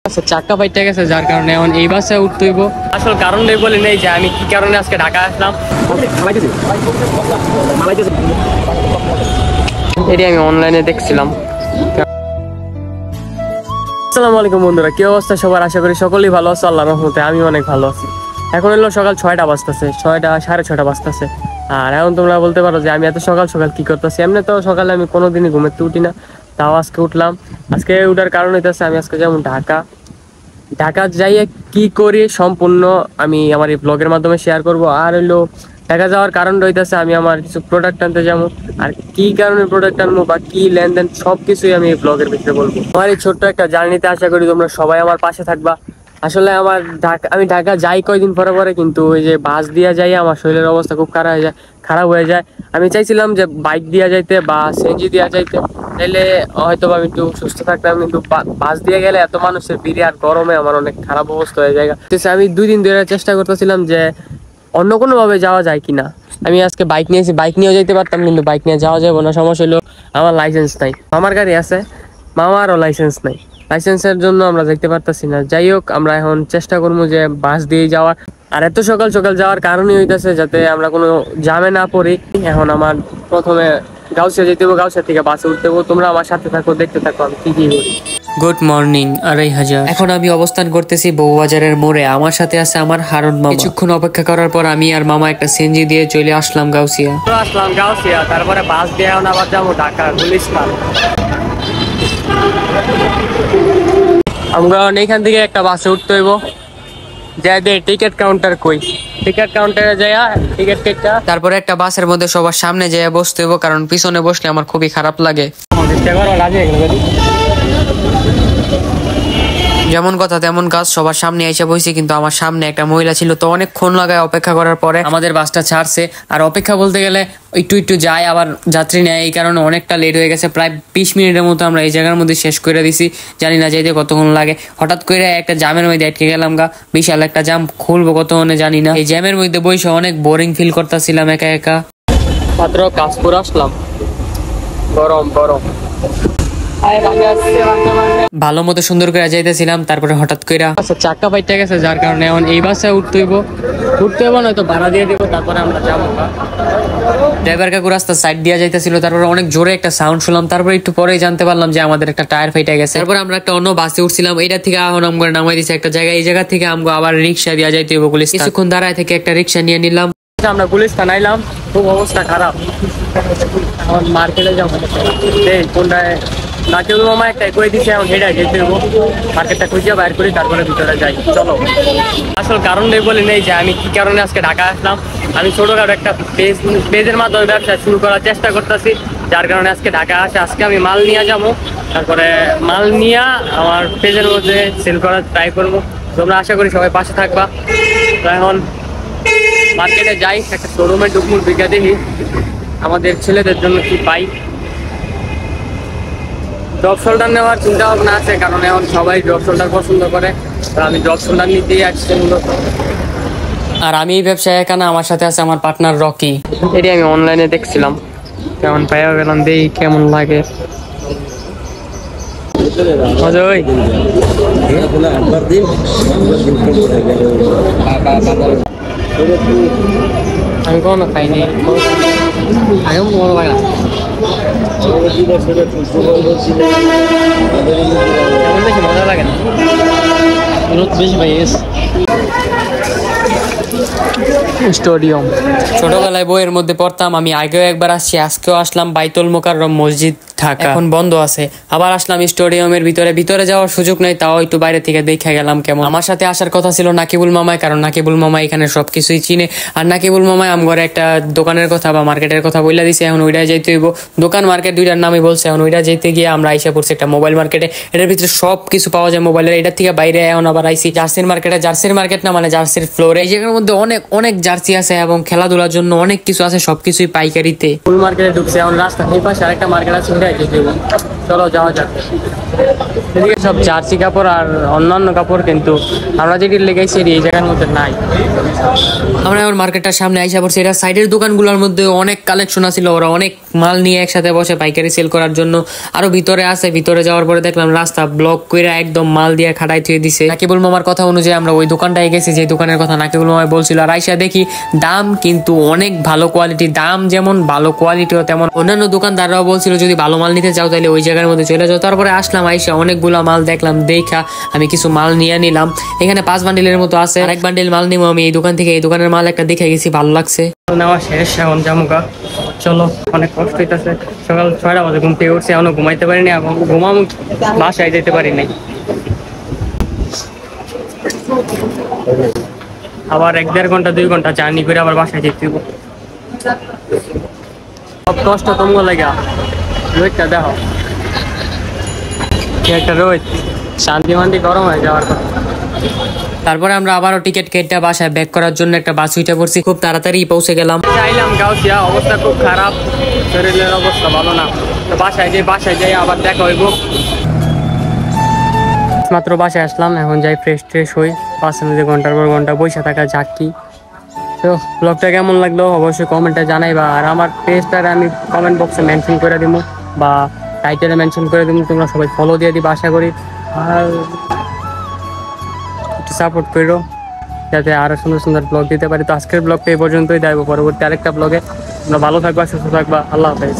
আচ্ছা চাক্কা ফাইটে গেছে যার কারণে এখন এই বাসে উঠতে হইব। আসল কারণ নেই বলে নেই যে আমি কি কারণে আজকে ঢাকা আসলাম। এটি আমি অনলাইনে দেখছিলাম। আসসালামু আলাইকুম বন্ধুরা, কি অবস্থা সবার? আশা করি সকলেই ভালো আছে, আল্লাহর রহমতে আমি অনেক ভালো আছি। এখন হলো সকাল 6টা বাজতেছে, 6:30 বাজতেছে। আর এখন তোমরা বলতে পারো যে আমি এত সকাল সকাল কি করতেছি। এমনি তো সকালে আমি কোনোদিনই ঘুমাতে উঠি না, তাও আজকে উঠলাম। আজকে উঠার কারণ হইতেছে আমি আজকে যেমন ঢাকা যাইয়ে কি করি সম্পূর্ণ আমি আমার এই ব্লগের মাধ্যমে শেয়ার করব। আর হইলো ঢাকা যাওয়ার কারণ রইতেছে আমি আমার কিছু প্রোডাক্ট আনতে যাবো, আর কি কারণে প্রোডাক্ট আনবো বা কি লেনদেন সবকিছুই আমি এই ব্লগের ভিতরে বলবো। আমার এই ছোট্ট একটা জার্নিতে আশা করি তোমরা সবাই আমার পাশে থাকবা। আসলে আমার আমি ঢাকা যাই কয়দিন পরে পরে, কিন্তু ওই যে বাস দিয়া যাই আমার শরীরের অবস্থা খুব খারাপ হয়ে যায়। আমি চাইছিলাম যে বাইক দিয়া যাইতে বা সিএনজি দিয়া যাইতে, তাইলে হয়তো আমি একটু সুস্থ থাকতাম, কিন্তু বাস দিয়ে গেলে এত মানুষের ভিড়ে আর গরমে আমার অনেক খারাপ অবস্থা হয়ে যায়। আমি 2 দিন ধরে চেষ্টা করতেছিলাম যে অন্য কোনো ভাবে যাওয়া যায় কিনা। আমি আজকে বাইক নিয়েছি, বাইক নিয়েও যেতে পারতাম, কিন্তু বাইক নিয়ে যাওয়া যাবে না। সমস্যা হলো আমার লাইসেন্স নাই, মামার গাড়ি আছে, মামারও লাইসেন্স নাই। লাইসেন্সের জন্য আমরা যেতে পারতেছি না। যাই হোক, আমরা এখন চেষ্টা করবো যে বাস দিয়ে যাওয়ার। আর এত সকাল সকাল যাওয়ার কারণই হইতেছে যাতে আমরা কোনো জামে না পড়ি। এখন আমার প্রথমে গাউসিয়া যেতে হবে, গাউসিয়া থেকে বাসে উঠতে হবে। তোমরা আমার সাথে থাকো, দেখতে থাকো আমি কি করি। Good morning 2:30। এখন আমি অবস্থান করতেছি বউবাজারের মোড়ে। আমার সাথে আছে আমার হারুন মামা। কিছুক্ষণ অপেক্ষা করার পর আমি আর মামা একটা সিএনজি দিয়ে চলে আসলাম গাউসিয়া। তারপরে বাস দিয়ে এখন আবার যাবো ঢাকা গুলিস্তান। আমরা এইখান থেকে একটা বাসে উঠতে হইব, যাই দে টিকিট কাউন্টার কই, টিকিট কাউন্টারে যাইয়া টিকিট কেটে তারপরে একটা বাসের মধ্যে সবার সামনে যেয়ে বসতে হইব, কারণ পিছনে বসলে আমার খুবই খারাপ লাগে। যেমন কথা তেমন কাজ, সবার সামনে এসে বসেছি, কিন্তু আমার সামনে একটা মহিলা ছিল, তো অনেকক্ষণ লাগায় অপেক্ষা করার পরে আমাদের বাসটা ছাড়ছে। আর অপেক্ষা বলতে গেলে একটু যায়, আবার যাত্রী নেয়, এই কারণে অনেকটা লেট হয়ে গেছে। প্রায় 20 মিনিটের মতো আমরা এই জায়গার মধ্যে শেষ করে দিছি, জানি না যাইতে কতক্ষণ লাগে। হঠাৎ করে একটা জ্যামের মধ্যে আটকে গেলাম গা, বিশাল একটা জ্যাম, খুলবো কতক্ষণে জানি না। এই জ্যামের মধ্যে বসে অনেক বোরিং ফিল করতেছিলাম একা একা। মাত্র কাশপুর আসলাম, গরম গরম ভালো মতো সুন্দর করে যাইতেছিলাম, তারপরে হঠাৎ করে আচ্ছা চাক্কা ফাইটে গেছে যার কারণে এখন এই বাসে উঠতে হইব নয়তো ভাড়া দিয়ে দিব, তারপরে আমরা যাবো। ড্রাইভার কাকু রাস্তা সাইড দিয়ে যাইতেছিল, তারপরে অনেক জোরে একটা সাউন্ড শুনলাম। তারপরে একটু পরেই জানতে পারলাম যে আমাদের একটা টায়ার ফাইটে গেছে। তারপরে আমরা একটা অন্য বাসে উঠছিলাম, এটা থেকে এখন আমরা নামাই দিয়েছি একটা জায়গায়। এই জায়গা থেকে আমরা আবার রিক্সা দিয়ে যাইতে হইব গুলিস্তান। কিছুক্ষণ দাঁড়ায় থেকে একটা রিক্সা নিয়ে নিলাম। আমরা গুলিস্তান আইলাম, খুব অবস্থা খারাপ। এখন মার্কেটে যাবো, কোনটায় নাকিবুল মামা একটা করে দিচ্ছে, এখন হেঁটে যেতে হবো। মার্কেটটা খুঁজে বাইর করি, তারপরে ভিতরে যাই। চলো। আসল কারণ নেই বলে নেই যে আমি কি কারণে আজকে ঢাকা আসলাম। আমি ছোটখাটো একটা পেজের মাধ্যমে ব্যবসা শুরু করার চেষ্টা করতেছি, যার কারণে আজকে ঢাকা আসে। আজকে আমি মাল নিয়ে যাবো, তারপরে মাল নিয়ে আমার পেজের মধ্যে সেল করার ট্রাই করবো। তোমরা আশা করি সবাই পাশে থাকবা। তো এখন মার্কেটে যাই, একটা শোরুমে ডুকুর বিঘা দেখি আমাদের ছেলেদের জন্য কি পাই। ড্রপ শোল্ডার নেওয়ার চিন্তা ভাবনা আছে, কারণ এখন সবাই ড্রপ শোল্ডার পছন্দ করে। আমি ড্রপ শোল্ডার নিতেই আসছি মূলত। আর আমি এই ব্যবসায় একা না, আমার সাথে আছে আমার পার্টনার রকি। এটি আমি অনলাইনে দেখছিলাম, কেমন পাইয়া গেলাম, দেখি কেমন লাগে। আমি কোনো খাইনি, মনে লাগে না। বেশি মজা লাগে না, বেশি পাই স্টেডিয়াম। ছোটবেলায় বইয়ের মধ্যে পড়তাম, আমি আগেও একবার আসছি, আজকেও আসলাম বাইতুল মোকাররম মসজিদ ঢাকা, এখন বন্ধ আছে। আবার আসলাম স্টেডিয়ামের ভিতরে যাওয়ার সুযোগ নাই, তাও একটু বাইরে থেকে দেখে গেলাম কেমন। আমার সাথে আসার কথা ছিল নাকিবুল মামায়, কারণ নাকিবুল মামা এখানে সবকিছুই চিনে। আর নাকিবুল মামায় আমগরে একটা দোকানের কথা বা মার্কেটের কথা বলে দিছে, এখন ওইটাই যাইতে হইব। দোকান মার্কেট দুইটার নামই বলছে, এখন ওইটা যেতে গিয়ে আমরা আইসা পড়ছি একটা মোবাইল মার্কেটে। এটার ভিতরে সব কিছু পাওয়া যায় মোবাইলের। এটার থেকে বাইরে এখন আবার আইসি জার্সির মার্কেটে। জার্সির মার্কেট না, মানে জার্সির ফ্লোরে। এই জায়গার মধ্যে অনেক জার্সি আছে এবং খেলাধুলার জন্য অনেক কিছু আছে, সবকিছুই পাইকারিতে। ফুল মার্কেটে ঢুকছে, এখন রাস্তা এই পাশে আরেকটা মার্কেট আছে, ওটাই যেতে হবে। চলো যাওয়া যাক। এদিকে সব জার্সি কাপড় আর অন্যান্য কাপড়, কিন্তু আমরা যেটি লেগেছি এই জায়গার মধ্যে নাই। আমরা এখন মার্কেটটার সামনে আইসা পড়ছি। এটা সাইডের দোকানগুলোর মধ্যে অনেক কালেকশন আছিল, ওরা অনেক মাল নিয়ে একসাথে বসে পাইকারি সেল করার জন্য। আরো ভিতরে আছে, ভিতরে যাওয়ার পরে দেখলাম রাস্তা ব্লক করে একদম মাল দিয়ে খাটাই থুয়ে দিছে। নাকিবুল মামার কথা অনুযায়ী আমরা ওই দোকানটায় গেছি যে দোকানের কথা নাকিবুল মামা বলছিল। আর আইসা দেখি দাম কিন্তু অনেক ভালো কোয়ালিটি, দাম যেমন ভালো কোয়ালিটিও তেমন। অন্যান্য দোকানদাররাও বলছিল যদি ভালো মাল নিতে চাও তাহলে ওই জায়গার মধ্যে চলে যাও। তারপরে আসলাম, আইসা অনেকগুলা মাল দেখলাম, দেখা আমি কিছু মাল নিয়ে নিলাম। এখানে 5 বান্ডিলের মতো আছে, আরেক বান্ডিল মাল নিবো আমি এই দোকান থেকে। এই দোকানের মাল একটা দেখে গেছি, ভালো লাগছে। নেওয়া শেষ, এখন জামুকা। চলো, অনেক কষ্ট হইতেছে। সকাল 6টা বাজে ঘুম থেকে উঠছি, এখনো ঘুমাইতে পারিনি, এখন ঘুমামু, বাসায় যেতে পারি নাই। আবার 1-1.5 ঘন্টা 2 ঘন্টা জার্নি করে আবার বাসায় যেতে হবে। সব কষ্ট তোমার লাগা। রোদটা দেখো, কি একটা রোদ, শান্তি মান্তি গরম হয়ে যাওয়ার কথা। তারপরে আমরা আবারও টিকিট কেটে বাসায় ব্যাক করার জন্য একটা বাস উঠে পড়ছি, খুব তাড়াতাড়ি পৌঁছে গেলাম। চাইলাম গাউসিয়া, অবস্থা খুব খারাপ, শরীরের অবস্থা ভালো না। তো বাসায় যাই আবার দেখা হইব। মাত্র বাসায় আসলাম, এখন যাই ফ্রেশ ট্রেশ হই। 5 মিনিটে ঘন্টার পর ঘন্টা বসে থাকা যাক কি। তো ব্লগটা কেমন লাগলো অবশ্যই কমেন্টে জানাইবা। আর আমার পেজটা আমি কমেন্ট বক্সে মেনশন করে দিব বা টাইটেলে মেনশন করে দিব, তোমরা সবাই ফলো দিয়ে দিবা আশা করি। আর একটু সাপোর্ট করো যাতে আরো সুন্দর সুন্দর ব্লগ দিতে পারি। তো আজকের ব্লগটা এই পর্যন্তই, দেখবো পরবর্তী আরেকটা ব্লগে। তোমরা ভালো থাকবা, সুস্থ থাকবা, আল্লাহ হাফেজ।